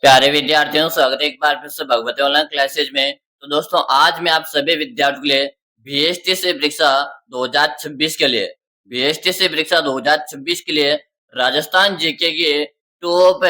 प्यारे विद्यार्थियों, स्वागत है एक बार फिर से भगवती ऑनलाइन क्लासेज में। तो दोस्तों, आज मैं आप सभी विद्यार्थियों के लिए बीएसटी से परीक्षा 2026 के लिए राजस्थान जीके के टॉप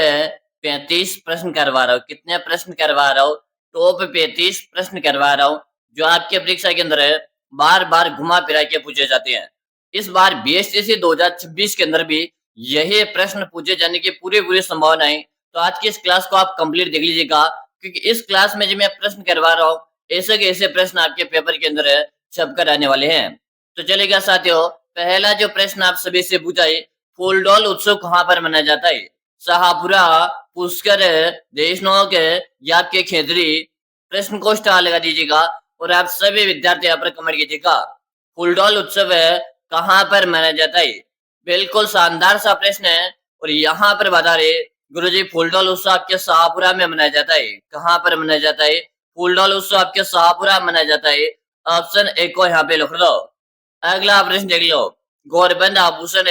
35 प्रश्न करवा रहा हूँ। कितने प्रश्न करवा रहा हूँ? टॉप 35 प्रश्न करवा रहा हूँ, जो आपके परीक्षा के अंदर बार बार घुमा फिरा के पूछे जाते हैं। इस बार बीएसटी से 2026 के अंदर भी यही प्रश्न पूछे जाने की पूरी पूरी संभावना है। तो आज की इस क्लास को आप कंप्लीट देख लीजिएगा, क्योंकि इस क्लास में जो मैं प्रश्न करवा रहा हूँ, ऐसे के ऐसे प्रश्न आपके पेपर के अंदर छप कर आने वाले हैं। तो चलेगा साथियों, पहला जो प्रश्न आप सभी से पूछा है, फूलडोल उत्सव कहाँ पर मनाया जाता है? शाहपुरा, पुष्कर, देशनोक या आपके खेतरी? प्रश्न को स्टार लगा दीजिएगा और आप सभी विद्यार्थी यहाँ पर कमेंट कीजिएगा। फूलडोल उत्सव कहाँ पर मनाया जाता है? बिल्कुल शानदार सा प्रश्न है। और यहाँ पर बता रहे गुरुजी, फूलडोल उत्सव आपके शाहपुरा में मनाया जाता है। कहाँ पर मनाया जाता है? फूलडोल उत्सव आपके शाहपुरा मनाया जाता है। ऑप्शन ए को यहाँ पे लिख दो। अगला प्रश्न देख लो, गौरबंद आभूषण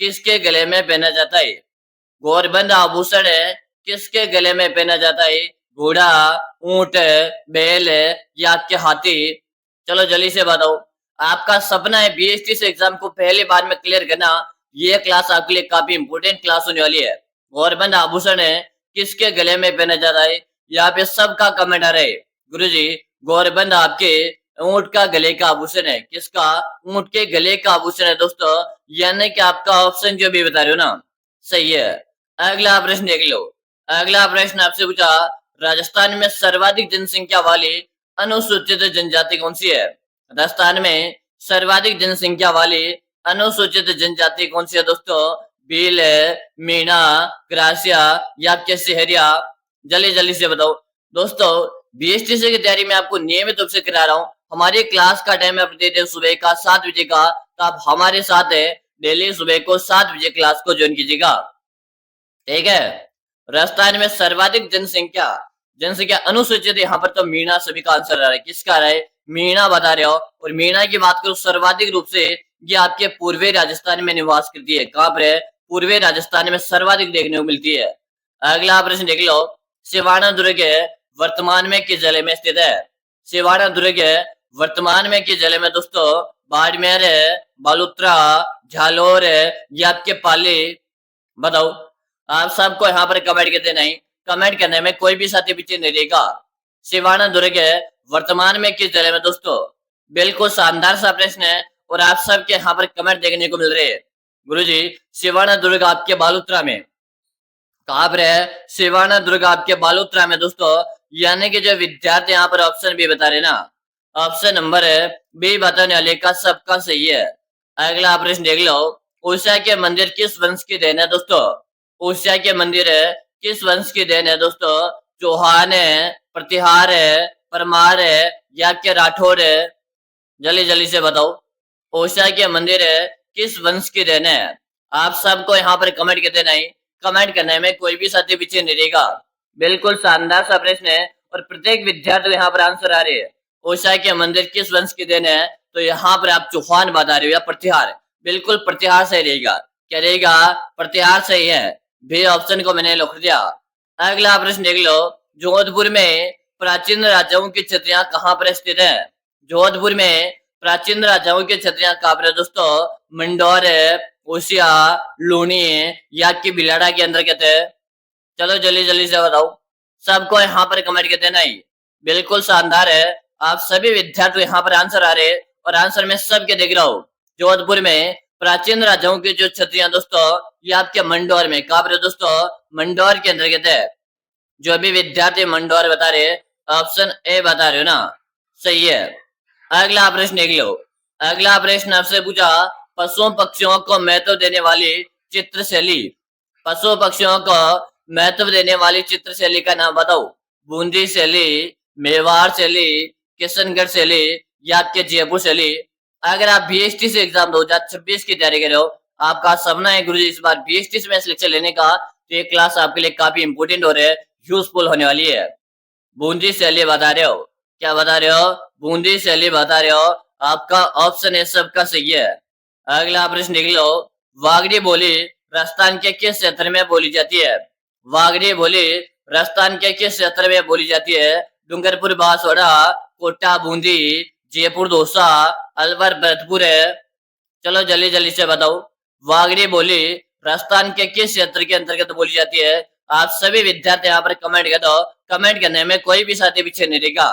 किसके गले में पहना जाता है? गौरबंद आभूषण किसके गले में पहना जाता है? घोड़ा, ऊंट, बैल या आपके हाथी? चलो जल्दी से बताओ। आपका सपना है बीएसटी से एग्जाम को पहली बार में क्लियर करना। ये क्लास आपके लिए काफी इंपोर्टेंट क्लास होने वाली है। गौरबंद आभूषण किसके गले में पहना जाता है? यहाँ पे सबका कमेंट आ रहा है गुरुजी, गौरबंद आपके ऊंट का गले का आभूषण है। किसका? ऊंट के गले का आभूषण है दोस्तों। यानी कि आपका ऑप्शन जो भी बता रहे हो ना, सही है। अगला प्रश्न देख लो। अगला प्रश्न आपसे पूछा, राजस्थान में सर्वाधिक जनसंख्या वाली अनुसूचित जनजाति कौन सी है? राजस्थान में सर्वाधिक जनसंख्या वाली अनुसूचित जनजाति कौन सी है दोस्तों? भील, मीणा, ग्रासिया या आपके सहरिया? जल्दी जल्दी से बताओ दोस्तों। बीएसटीसी की तैयारी में आपको नियमित रूप से करा रहा हूँ। हमारी क्लास का टाइम है प्रतिदिन सुबह का 7 बजे का। तो आप हमारे साथ है डेली सुबह को 7 बजे क्लास को ज्वाइन कीजिएगा, ठीक है। राजस्थान में सर्वाधिक जनसंख्या जनसंख्या अनुसूचित, यहाँ पर तो मीणा सभी का आंसर आ रहा है। किसका आ रहा है? मीणा बता रहे हो। और मीणा की बात करो, सर्वाधिक रूप से ये आपके पूर्वी राजस्थान में निवास करती है। कहाँ पर है? पूर्वी राजस्थान में सर्वाधिक देखने को मिलती है। अगला प्रश्न देख लो, सिवाना दुर्ग वर्तमान में किस जिले में स्थित है? सिवाना दुर्ग वर्तमान में किस जिले में दोस्तों? बाड़मेर, बालोतरा, झालोर या आपके पाली? बताओ। आप सबको यहाँ पर कमेंट करते नहीं, कमेंट करने में कोई भी साथी पीछे नहीं रहेगा। सिवाना दुर्ग वर्तमान में किस जिले में दोस्तों? बिल्कुल शानदार सा प्रश्न है और आप सबके यहाँ पर कमेंट देखने को मिल रहे हैं। गुरुजी, सिवाना दुर्ग आपके बालोतरा में। कहाँ पर है? सिवाना दुर्ग आपके बालोतरा में दोस्तों। यानी कि जो विद्यार्थी यहाँ पर ऑप्शन बी बता रहे ना, ऑप्शन नंबर बी बताने वाले का सबका सही है। अगला प्रश्न देख लो, उषा के मंदिर किस वंश की देन है दोस्तों? उषा के मंदिर किस वंश की देन है दोस्तों? चौहान है, प्रतिहार है, परमार है या आपके राठौर है? जल्दी जल्दी से बताओ। उषा के मंदिर किस वंश की देन है? आप सबको यहाँ पर कमेंट करते नहीं, कमेंट करने में कोई भी साथी पीछे नहीं रहेगा। बिल्कुल शानदार सा प्रश्न है और प्रत्येक विद्यार्थी को यहाँ पर आंसर आ रहे हैं। उषा के मंदिर किस वंश की देन है? तो यहाँ पर आप चौहान बता रहे हो या प्रतिहार? बिल्कुल प्रतिहार सही रहेगा। क्या रहेगा? प्रतिहार सही है। बी ऑप्शन को मैंने लिख दिया। अगला प्रश्न देख लो, जोधपुर में प्राचीन राजाओं की छतरियां कहाँ पर स्थित है? जोधपुर में प्राचीन राजाओं की छतरियां कहाँ पर है दोस्तों? मंडौर, ओसिया, लूनी या आपकी भिलाड़ा के अंदर कहते हैं? चलो जल्दी जल्दी से बताओ। सबको यहाँ पर कमेंट करते नहीं, बिल्कुल शानदार है। आप सभी विद्यार्थी यहाँ पर आंसर आ रहे और आंसर में सबके देख रहा हूँ। जोधपुर में प्राचीन राजाओं की जो छतरियां दोस्तों, ये आपके मंडौर में। कहाँ पर दोस्तों? मंडौर के अंदर कहते हैं। जो भी विद्यार्थी मंडौर बता रहे, ऑप्शन ए बता रहे हो ना, सही है। अगला प्रश्न देख लो। अगला प्रश्न आपसे पूछा, पशुओं पक्षियों को महत्व देने वाली चित्रशैली। पशु पक्षियों को महत्व देने वाली चित्रशैली का नाम बताओ। बूंदी शैली, मेवाड़ शैली, किशनगढ़ शैली या आपके जयपुर शैली? अगर आप बीएसटी से एग्जाम 2026 की तैयारी कर रहे हो, आपका सपना है गुरुजी इस बार बीएसटी में सिलेक्शन लेने का, तो ये क्लास आपके लिए काफी इंपोर्टेंट हो रहा है, यूजफुल होने वाली है। बूंदी शैली बता रहे हो? क्या बता रहे हो? बूंदी शैली बता रहे हो। आपका ऑप्शन है सबका सही है। अगला प्रश्न देख लो, वागड़ी बोली राजस्थान के किस क्षेत्र में बोली जाती है? वागड़ी बोली राजस्थान के किस क्षेत्र में बोली जाती है? डूंगरपुर बांसवाड़ा, कोटा बूंदी, जयपुर दौसा, अलवर भरतपुर है। चलो जल्दी जल्दी से बताओ। वागड़ी बोली राजस्थान के किस क्षेत्र के अंतर्गत बोली जाती है? आप सभी विद्यार्थी यहाँ पर कमेंट कर दो। कमेंट करने में कोई भी साथी पीछे नहीं रहेगा।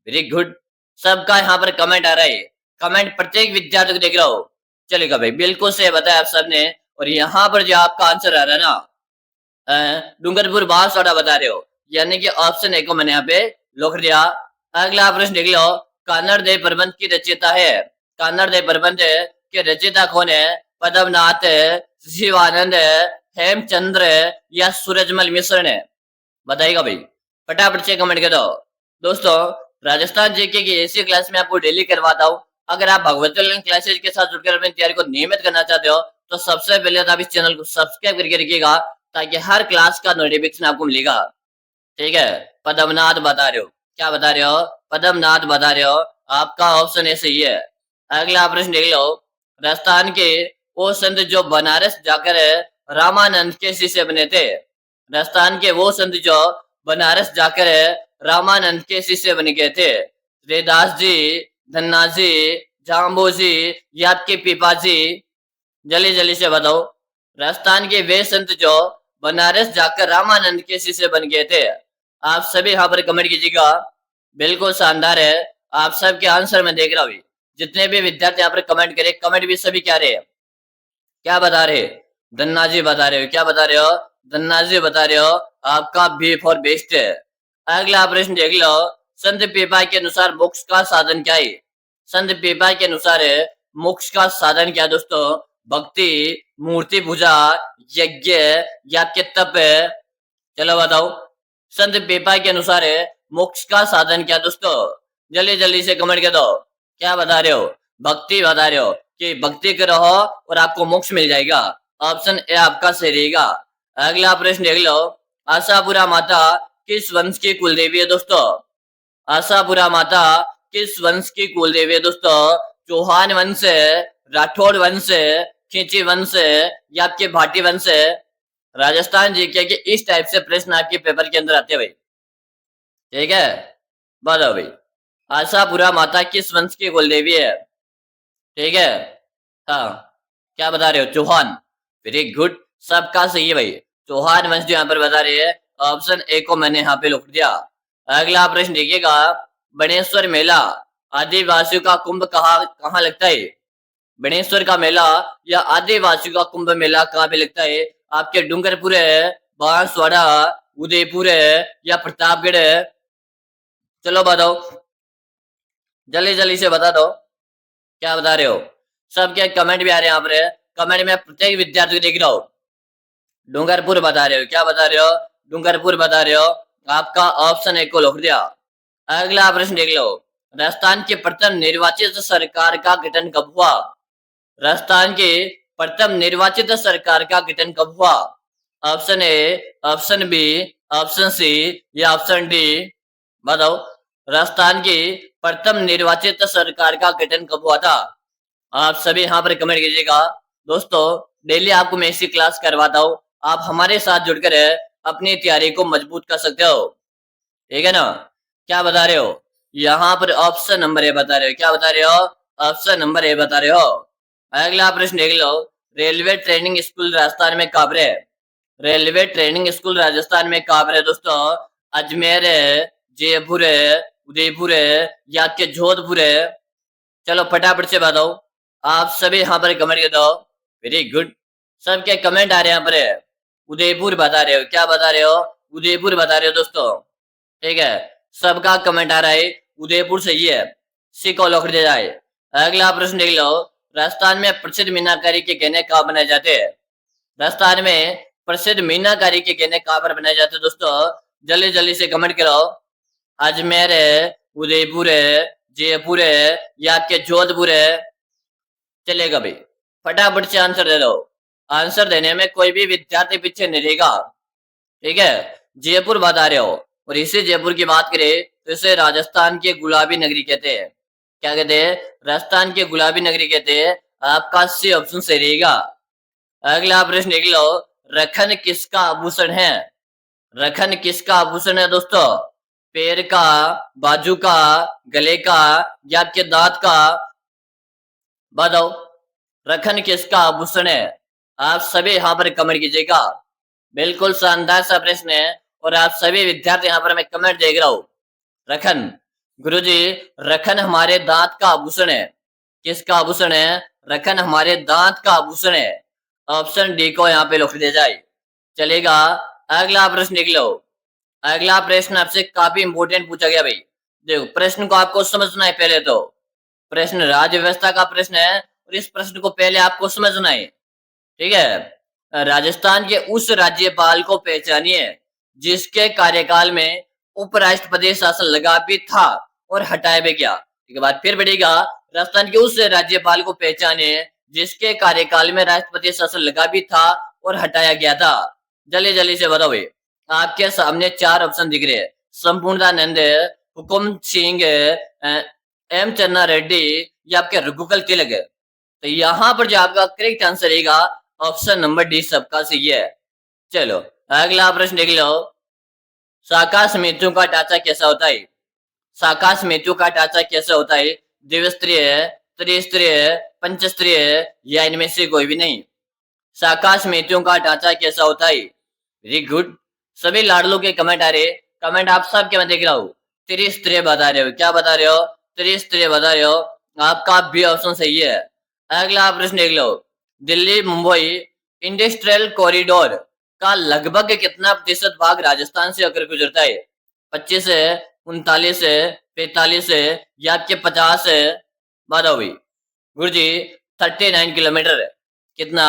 वेरी गुड, सबका यहाँ पर कमेंट आ रहा है। कमेंट प्रत्येक विद्यार्थी को देख रहा हो। चलेगा भाई, बिल्कुल सही बताया आप सबने। और यहाँ पर जो आपका आंसर आ रहा है ना, डूंगरपुर बांसवाड़ा बता रहे हो, यानी कि ऑप्शन ए को मैंने यहाँ पे लिख दिया। अगला प्रश्न देख लो। कन्नड़ देव प्रबंध की रचयिता है। कन्नड़ देव प्रबंध के रचयिता कौन है? पद्मनाथ, शिवानंद, हेमचंद्र या सूरजमल मिश्र ने? बताइएगा भाई, फटाफट से कमेंट कर दो। दोस्तों, राजस्थान जीके की ऐसी क्लास में आपको डेली करवाता हूँ। अगर आप भगवत कल्याण क्लासेज के साथ जुड़कर अपनी तैयारी को नियमित करना चाहते हो तो सबसे पहले तो आप इस चैनल को सब्सक्राइब करके रखिएगा, ताकि हर क्लास का नोटिफिकेशन आपको मिलेगा। ठीक है, पद्मनाथ बता रहे हो, क्या बता रहे हो? पद्मनाथ बता रहे हो, आपका ऑप्शन ए सही है। अगला प्रश्न देख लो। राजस्थान के वो संत जो बनारस जाकर रामानंद के शिष्य बने थे। राजस्थान के वो संत जो बनारस जाकर रामानंद के शिष्य बन गए थे। रेदास जी, धन्ना जी, जाम्बू जी या आपके पिपाजी? जल्दी जल्दी से बताओ। राजस्थान के वे संत जो बनारस जाकर रामानंद के शिष्य बन गए थे। आप सभी यहाँ पर कमेंट कीजिएगा। बिल्कुल शानदार है, आप सबके आंसर में देख रहा हूँ। जितने भी विद्यार्थी यहाँ पर कमेंट करे, कमेंट भी सभी क्या रहे, क्या बता रहे? धन्ना जी बता रहे हो, क्या बता रहे हो? धन्ना जी बता रहे हो, आपका बी फॉर बेस्ट है। अगला प्रश्न देख लो। संत पीपा के अनुसार मोक्ष का साधन क्या है? संत पीपा के अनुसार मोक्ष का साधन क्या दोस्तों? भक्ति, मूर्ति पूजा, यज्ञ या आपके तप? चलो बताओ। संत पीपा के अनुसार मोक्ष का साधन क्या दोस्तों? जल्दी जल्दी से कमेंट कर दो। क्या बता रहे हो? भक्ति बता रहे हो कि भक्ति करो और आपको मोक्ष मिल जाएगा। ऑप्शन ए आपका सही रहेगा। अगला प्रश्न देख लो। आशापुरा माता किस वंश की कुलदेवी है दोस्तों? आशापुरा माता किस वंश की कुलदेवी है दोस्तों? चौहान वंश, राठौड़ वंश, खींची वंश या आपके भाटी वंश? राजस्थान जीके के इस टाइप से प्रश्न आपके पेपर के अंदर आते हैं भाई। ठीक है, बताओ भाई, आशापुरा माता किस वंश की कुलदेवी है? ठीक है, हाँ, क्या बता रहे हो? चौहान। वेरी गुड, सबका सही है भाई। चौहान वंश जो यहाँ पर बता रहे हैं, ऑप्शन ए को मैंने यहाँ पे लिख दिया। अगला प्रश्न देखिएगा। बनेश्वर मेला आदिवासियों का कुंभ कहाँ लगता है? बनेश्वर का मेला या आदिवासियों का कुंभ मेला कहाँ पे लगता है? आपके डूंगरपुर है, बांसवाड़ा, उदयपुर है या प्रतापगढ़ है? चलो बताओ, जल्दी जल्दी से बता दो। क्या बता रहे हो? सबके कमेंट भी आ रहे हैं यहाँ पर। कमेंट में प्रत्येक विद्यार्थी को देख रहा हूँ। डूंगरपुर बता रहे हो, क्या बता रहे हो? डूंगरपुर बता रहे हो, आपका ऑप्शन ए को लिख दिया। अगला प्रश्न देख लो। राजस्थान की प्रथम निर्वाचित सरकार का गठन कब हुआ? राजस्थान की प्रथम निर्वाचित सरकार का गठन कब हुआ? Option A, option B, option C या ऑप्शन डी? बताओ। राजस्थान की प्रथम निर्वाचित सरकार का गठन कब हुआ था? आप सभी यहाँ पर कमेंट कीजिएगा। दोस्तों, डेली आपको मैं ऐसी क्लास करवाता हूँ, आप हमारे साथ जुड़कर अपनी तैयारी को मजबूत कर सकते हो। ठीक है ना? क्या बता रहे हो? यहाँ पर ऑप्शन नंबर ए बता रहे हो, क्या बता रहे हो? ऑप्शन नंबर ए बता रहे हो। अगला प्रश्न देख लो। रेलवे ट्रेनिंग स्कूल राजस्थान में कहाँ पर है? रेलवे ट्रेनिंग स्कूल राजस्थान में कहाँ पर है दोस्तों? अजमेर है, जयपुर है, उदयपुर है या के जोधपुर है? चलो फटाफट से बताओ। आप सभी यहाँ पर कमेंट कर दो। वेरी गुड, सबके कमेंट आ रहे हैं यहाँ पर। उदयपुर बता रहे हो, क्या बता रहे हो? उदयपुर बता रहे हो दोस्तों। ठीक है, सबका कमेंट आ रहा है उदयपुर सही है, सी को लिख दिया जाए। अगला प्रश्न देख लो। राजस्थान में प्रसिद्ध मीनाकारी के गहने कहाँ बनाए जाते हैं? राजस्थान में प्रसिद्ध मीनाकारी के गहने कहाँ पर बनाए जाते हैं दोस्तों? जल्दी जल्दी से कमेंट करो। अजमेर है, उदयपुर है, जयपुर है या के जोधपुर है? चलेगा भाई, फटाफट से आंसर दे दो। आंसर देने में कोई भी विद्यार्थी पीछे नहीं रहेगा। ठीक है, जयपुर बता रहे हो। और इसी जयपुर की बात करें तो इसे राजस्थान की गुलाबी नगरी कहते हैं। क्या कहते हैं? राजस्थान की गुलाबी नगरी कहते हैं। आपका सी ऑप्शन सही रहेगा। अगला प्रश्न देख लो। रखन किसका आभूषण है? रखन किसका आभूषण है दोस्तों? पैर का, बाजू का, गले का या आपके दांत का? बताओ, रखन किसका आभूषण है? आप सभी यहाँ पर कमेंट कीजिएगा। बिल्कुल शानदार सा प्रश्न है और आप सभी विद्यार्थी यहाँ पर मैं कमेंट देख रहा हूँ। रखन, गुरुजी, रखन हमारे दांत का आभूषण है। किसका आभूषण है? रखन हमारे दांत का आभूषण है। ऑप्शन डी को यहाँ पे लिख दिया जाए। चलेगा, अगला प्रश्न देख लो। अगला प्रश्न आपसे काफी इंपोर्टेंट पूछा गया भाई। देखो, प्रश्न को आपको समझना है पहले तो। प्रश्न राज्य व्यवस्था का प्रश्न है और इस प्रश्न को पहले आपको समझना है। ठीक है। राजस्थान के उस राज्यपाल को पहचानिए जिसके कार्यकाल में उपराष्ट्रपति शासन लगा भी था और हटाया भी गया। ठीक है, बात फिर बढ़ेगा। राजस्थान के उस राज्यपाल को पहचानिए जिसके कार्यकाल में राष्ट्रपति शासन लगा भी था और हटाया गया था। जल्दी जल्दी से बताओ भाई। आपके सामने 4 ऑप्शन दिख रहे हैं। संपूर्णानंद, हुकुम सिंह, एम चन्ना रेड्डी या आपके रघुकुल तिलक। तो यहाँ पर जो आपका करेक्ट आंसर रहेगा ऑप्शन नंबर डी सबका सही है। चलो, अगला प्रश्न देख लो। शाखा समितियों का ढांचा कैसा होता है? शाखा समितियों का ढांचा कैसा होता है? द्विस्तरीय, त्रिस्तरीय, पंचस्तरीय या इनमें से कोई भी नहीं? शाखा समितियों का ढांचा कैसा होता है? वेरी गुड, सभी लाडलों के कमेंट आ रहे। कमेंट आप सब के मैं देख रहा हूँ। त्रिस्तरीय बता रहे हो। क्या बता रहे हो? त्रिस्तरीय बता रहे हो। आपका बी ऑप्शन सही है। अगला प्रश्न देख लो। दिल्ली मुंबई इंडस्ट्रियल कॉरिडोर का लगभग कितना प्रतिशत भाग राजस्थान से होकर गुजरता है? 25 है, 39 है, 45 है या आपके 50 है? बताओ भाई। गुरुजी, 39 किलोमीटर है। कितना?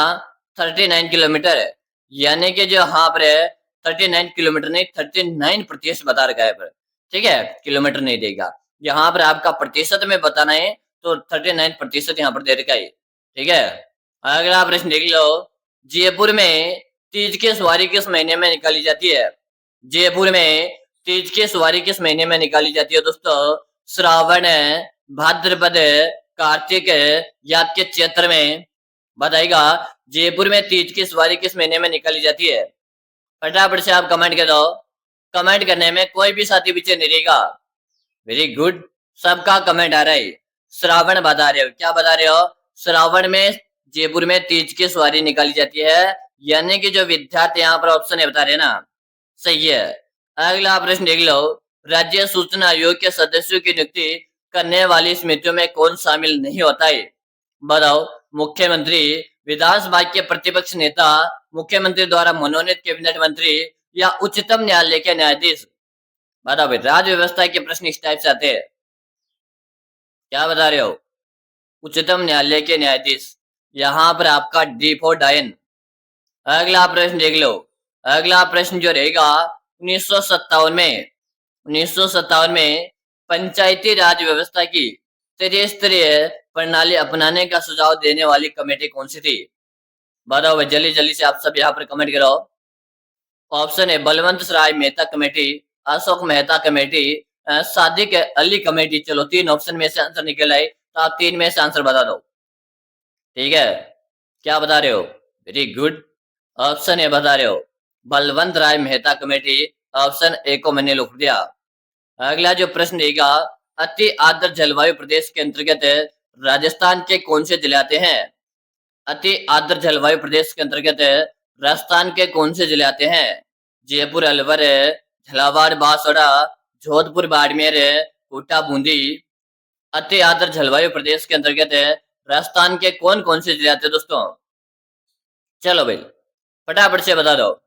39 किलोमीटर है। यानी कि जो यहाँ पर है 39 किलोमीटर नहीं, 39% बता रखा है पर। ठीक है, किलोमीटर नहीं देगा। यहाँ पर आपका प्रतिशत में बताना है तो 39% यहाँ पर दे रखा है। ठीक है, अगला प्रश्न देख लो। जयपुर में तीज की सवारी किस महीने में निकाली जाती है? जयपुर में तीज की सवारी किस महीने में निकाली जाती है दोस्तों? श्रावण, भाद्रपद, कार्तिक या आपके चैत्र में? बताइएगा, जयपुर में तीज की सवारी किस महीने में निकाली जाती है? फटाफट से आप कमेंट कर दो। कमेंट करने में कोई भी साथी पीछे नहीं रहेगा। वेरी गुड, सबका कमेंट आ रहा है। श्रावण बता रहे हो। क्या बता रहे हो? श्रावण में जयपुर में तीज की सवारी निकाली जाती है। यानी कि जो विद्यार्थी यहाँ पर ऑप्शन है बता रहे हैं ना, सही है। अगला प्रश्न देख लो। राज्य सूचना आयोग के सदस्यों की नियुक्ति करने वाली समितियों में कौन शामिल नहीं होता है? बताओ, मुख्यमंत्री, विधानसभा के प्रतिपक्ष नेता, मुख्यमंत्री द्वारा मनोनीत कैबिनेट मंत्री या उच्चतम न्यायालय के न्यायाधीश? बताओ भाई, राज्य व्यवस्था के प्रश्न इस टाइप से आते हैं। क्या बता रहे हो? उच्चतम न्यायालय के न्यायाधीश। यहाँ पर आपका डी फॉर डायन। अगला प्रश्न देख लो। अगला प्रश्न जो रहेगा 1957 में पंचायती राज व्यवस्था की त्रिस्तरीय प्रणाली अपनाने का सुझाव देने वाली कमेटी कौन सी थी? बताओ भाई, जल्दी जल्दी से आप सब यहाँ पर कमेंट करो। ऑप्शन है Balwant Rai Mehta committee, Ashok Mehta committee, Sadiq Ali committee. चलो, 3 ऑप्शन में से आंसर निकल आए तो आप 3 में से आंसर बता दो। ठीक है, क्या बता रहे हो? वेरी गुड, ऑप्शन ए बता रहे हो, Balwant Rai Mehta committee. Option A को मैंने लिख दिया। अगला जो प्रश्न रहेगा, अति आर्द्र जलवायु प्रदेश के अंतर्गत राजस्थान के कौन से जिले आते हैं? अति आर्द्र जलवायु प्रदेश के अंतर्गत राजस्थान के कौन से जिले आते हैं? जयपुर, अलवर, झालावाड़, बांसवाड़ा, जोधपुर, बाड़मेर, कोटा, बूंदी। अति आर्द्र जलवायु प्रदेश के अंतर्गत राजस्थान के कौन कौन से जिले आते हैं दोस्तों? चलो भाई, फटाफट से बता दो।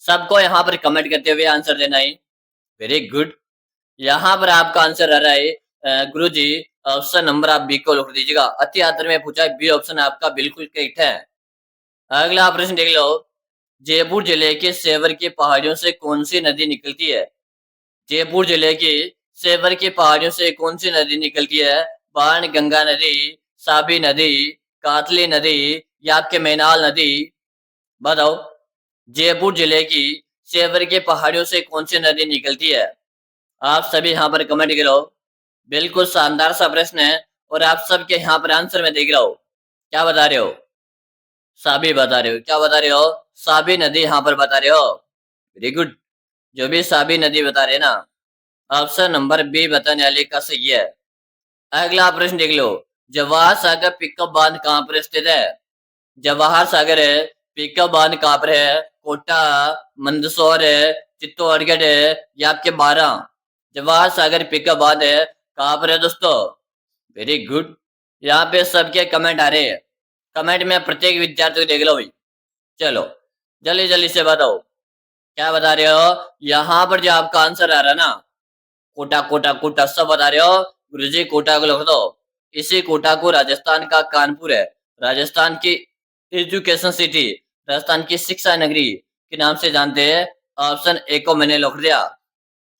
सबको यहाँ पर कमेंट करते हुए आंसर देना है। वेरी गुड, यहाँ पर आपका आंसर आ रहा है गुरु जी, ऑप्शन नंबर आप बी को लिख दीजिएगा। अति आर्द्र में पूछा है, बी ऑप्शन आपका बिल्कुल करेक्ट है। अगला प्रश्न देख लो। जयपुर जिले के सेवर की पहाड़ियों से कौन सी नदी निकलती है? जयपुर जिले की सेवर की पहाड़ियों से कौन सी नदी निकलती है? बाण गंगा नदी, साबी नदी, कातली नदी या आपके मैनाल नदी? बताओ, जयपुर जिले की सेवर की पहाड़ियों से कौन सी नदी निकलती है? आप सभी यहाँ पर कमेंट करो। बिल्कुल शानदार सा प्रश्न है और आप सबके यहाँ पर आंसर में देख रहा हूँ। क्या बता रहे हो? साबी बता रहे हो। क्या बता रहे हो? साबी नदी यहाँ पर बता रहे हो। वेरी गुड, जो भी साबी नदी बता रहे ना, ऑप्शन नंबर बी बताने वाले का सही है। अगला प्रश्न देख लो, जवाहर सागर पिकअप बांध कहाँ पर स्थित है? जवाहर सागर है, पिकअप बांध कहाँ पर है? कोटा, मंदसौर है, चित्तौड़गढ़ है या आपके बारह? जवाहर सागर पिकअप बांध है कहाँ पर है दोस्तों? Very good. यहाँ पे सबके कमेंट आ रहे हैं, कमेंट में प्रत्येक विद्यार्थी को देख लो भाई। चलो जल्दी जल्दी से बताओ क्या बता रहे हो। यहाँ पर जो आपका आंसर आ रहा है ना, कोटा कोटा कोटा सब बता रहे हो। गुरुजी कोटा को लिख दो। इसी कोटा को राजस्थान का कानपुर है, राजस्थान की एजुकेशन सिटी, राजस्थान की शिक्षा नगरी के नाम से जानते हैं। ऑप्शन ए को मैंने लिख दिया।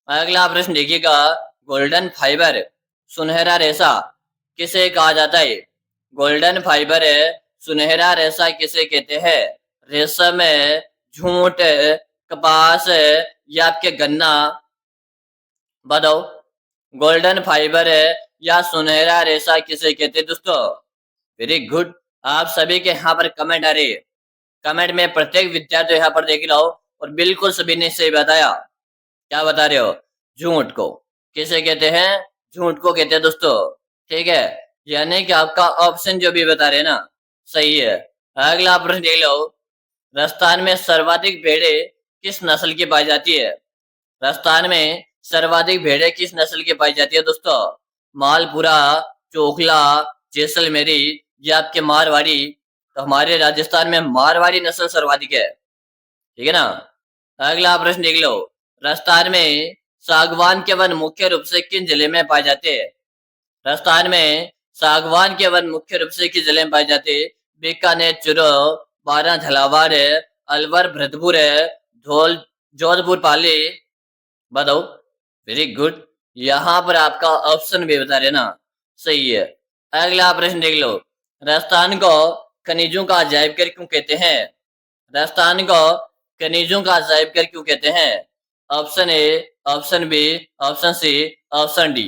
अगला प्रश्न देखिएगा, गोल्डन फाइबर सुनहरा रेशा किसे कहा जाता है? गोल्डन फाइबर है, सुनहरा रेशा किसे कहते हैं? रेशम है, झूठ है, कपास है या आपके गन्ना? बताओ, गोल्डन फाइबर है या सुनहरा रेशा किसे कहते हैं दोस्तों? Very good. आप सभी के यहाँ पर कमेंट आ रही है, कमेंट में प्रत्येक विद्यार्थी यहाँ पर देख लो और बिल्कुल सभी ने सही बताया। क्या बता रहे हो? झूठ को किसे कहते हैं? झूठ को कहते हैं दोस्तों। ठीक है, यानी कि आपका ऑप्शन जो भी बता रहे हैं ना, सही है। अगला प्रश्न देख लो, राजस्थान में सर्वाधिक भेड़ें किस नस्ल की पाई जाती है? राजस्थान में सर्वाधिक भेड़ें किस नस्ल की पाई जाती है दोस्तों? मालपुरा, चोखला, जैसलमेरी या आपके मारवाड़ी? तो हमारे राजस्थान में मारवाड़ी नस्ल सर्वाधिक है। ठीक है ना। अगला प्रश्न देख लो, राजस्थान में सागवान के वन मुख्य रूप से किन जिले में पाए जाते हैं? राजस्थान में सागवान के वन मुख्य रूप से किस जिले में पाए जाते हैं? बीकानेर, चूरू, बारां, झालावाड़ है, अलवर, भरतपुर है, धौल, जोधपुर, पाली? बताओ। Very good. यहाँ पर आपका ऑप्शन भी बता रहे ना, सही है। अगला प्रश्न देख लो, राजस्थान को खनिजों का अजायब घर क्यों कहते हैं? राजस्थान को खनिजों का अजायब घर क्यों कहते हैं? Option A, option B, option C, option D?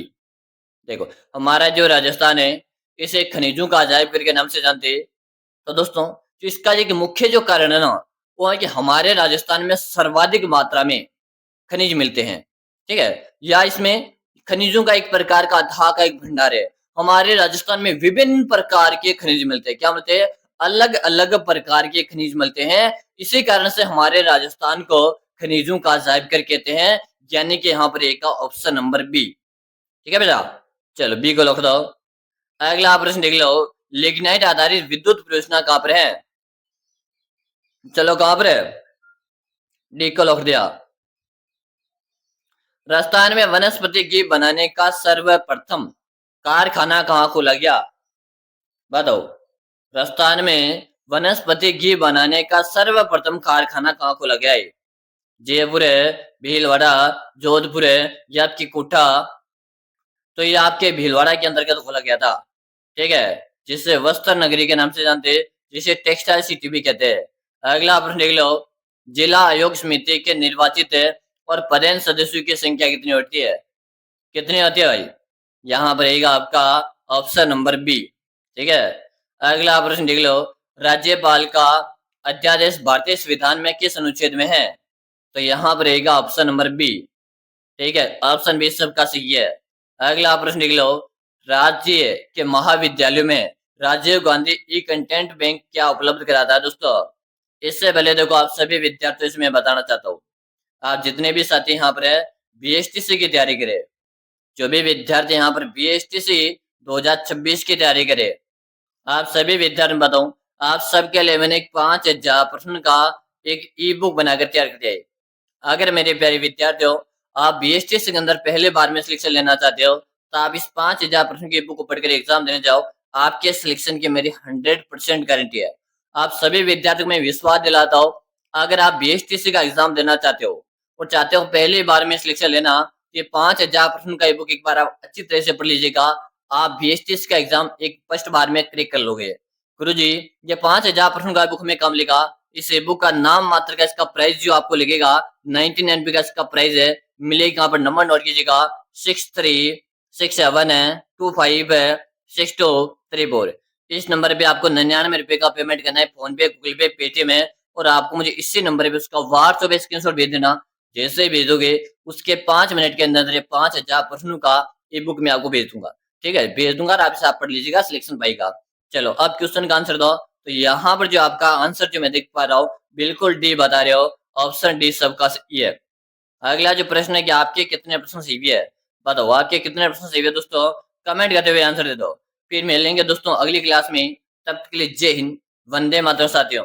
देखो, हमारा जो राजस्थान है इसे खनिजों का अजायब घर के नाम से जानते हैं। तो दोस्तों, जो इसका एक मुख्य जो कारण है ना, वो है कि हमारे राजस्थान में सर्वाधिक मात्रा में खनिज मिलते हैं। ठीक है, या इसमें खनिजों का एक प्रकार का अथाह का एक भंडार है। हमारे राजस्थान में विभिन्न प्रकार के खनिज मिलते हैं। क्या मिलते हैं? अलग अलग प्रकार के खनिज मिलते हैं। इसी कारण से हमारे राजस्थान को खनिजों का अजायब घर कहते हैं, यानी कि यहाँ पर एक का ऑप्शन नंबर बी। ठीक है बेटा, चलो बी को लिख दो। अगला प्रश्न देख लो, लिग्नाइट आधारित विद्युत परियोजना कहां पर है? चलो कहां पर है? डी को लिख दिया। राजस्थान में वनस्पति घी बनाने का सर्वप्रथम कारखाना कहाँ खोला गया? बताओ, राजस्थान में वनस्पति घी बनाने का सर्वप्रथम कारखाना कहाँ खोला गया है? जयपुर है, भीलवाड़ा, जोधपुर है या आपकी कोटा? तो ये आपके भीलवाड़ा के अंतर्गत खोला गया था। ठीक है, जिसे वस्त्र नगरी के नाम से जानते हैं, जिसे टेक्सटाइल सिटी भी कहते हैं। अगला प्रश्न देख लो, जिला आयोग समिति के निर्वाचित और पदेन सदस्यों की संख्या कितनी होती है? कितनी होती है भाई? यहाँ पर रहेगा आपका ऑप्शन नंबर बी। ठीक है, अगला प्रश्न देख लो, राज्यपाल का अध्यादेश भारतीय संविधान में किस अनुच्छेद में है? तो यहाँ पर रहेगा ऑप्शन नंबर बी। ठीक है, ऑप्शन बी सबका सही है। अगला प्रश्न देख लो, राज्य के महाविद्यालयों में राजीव गांधी ई कंटेंट बैंक क्या उपलब्ध कराता है दोस्तों? इससे पहले देखो, आप सभी विद्यार्थियों से मैं बताना चाहता हूँ, आप जितने भी साथी यहाँ पर है बीएसटीसी की तैयारी करें, जो भी विद्यार्थी यहाँ पर बीएसटीसी 2026 की तैयारी करें, आप सभी विद्यार्थी बताऊं, आप सबके लिए मैंने एक 5000 प्रश्न का एक ई बुक बनाकर तैयार कर दिया है। अगर मेरे प्यारे विद्यार्थियों, आप बीएसटीसी के अंदर पहले बार में सिलेक्शन लेना चाहते हो, तो आप इस 5000 प्रश्न की बुक को पढ़कर एग्जाम देने जाओ। आपके सिलेक्शन की मेरी 100% गारंटी है। आप सभी विद्यार्थियों को मैं विश्वास दिलाता हूँ, अगर आप बीएसटीसी का एग्जाम देना चाहते हो और चाहते हो पहली बार में सिलेक्शन लेना, ये 5000 प्रश्न का ई बुक एक बार आप अच्छी तरह से पढ़ लीजिएगा। आप बीएसटीसी का एग्जाम एक फर्स्ट बार में क्रैक कर लोगे। गुरुजी, ये 5000 प्रश्न का बुक में कम लिखा, इस बुक का नाम मात्र का इसका प्राइस जो आपको लगेगा 99 का इसका प्राइस है। मिलेगा यहाँ पर, नंबर नोट कीजिएगा, 6367 है 25 है 6234। इस नंबर पे आपको 99 रुपए का पेमेंट करना है, फोन पे, गूगल पे, पेटीएम है, और आपको मुझे इसी नंबर पे उसका व्हाट्सएप स्क्रीनशॉट भेज देना। जैसे ही भेजोगे उसके 5 मिनट के अंदर ये 5000 प्रश्नों का ई बुक मैं आपको भेज दूंगा। ठीक है, भेज दूंगा और आप पढ़ लीजिएगा सिलेक्शन पाएगा। चलो अब क्वेश्चन का आंसर दो। तो यहाँ पर जो आपका आंसर जो मैं देख पा रहा हूँ बिल्कुल डी बता रहे हो, ऑप्शन डी सबका सही है। अगला जो प्रश्न है कि आपके कितने प्रश्न सही है, बताओ आपके कितने प्रश्न सही है दोस्तों, कमेंट करते हुए आंसर दे दो। फिर मिलेंगे दोस्तों अगली क्लास में, तब तक के लिए जय हिंद, वंदे मातरम साथियों।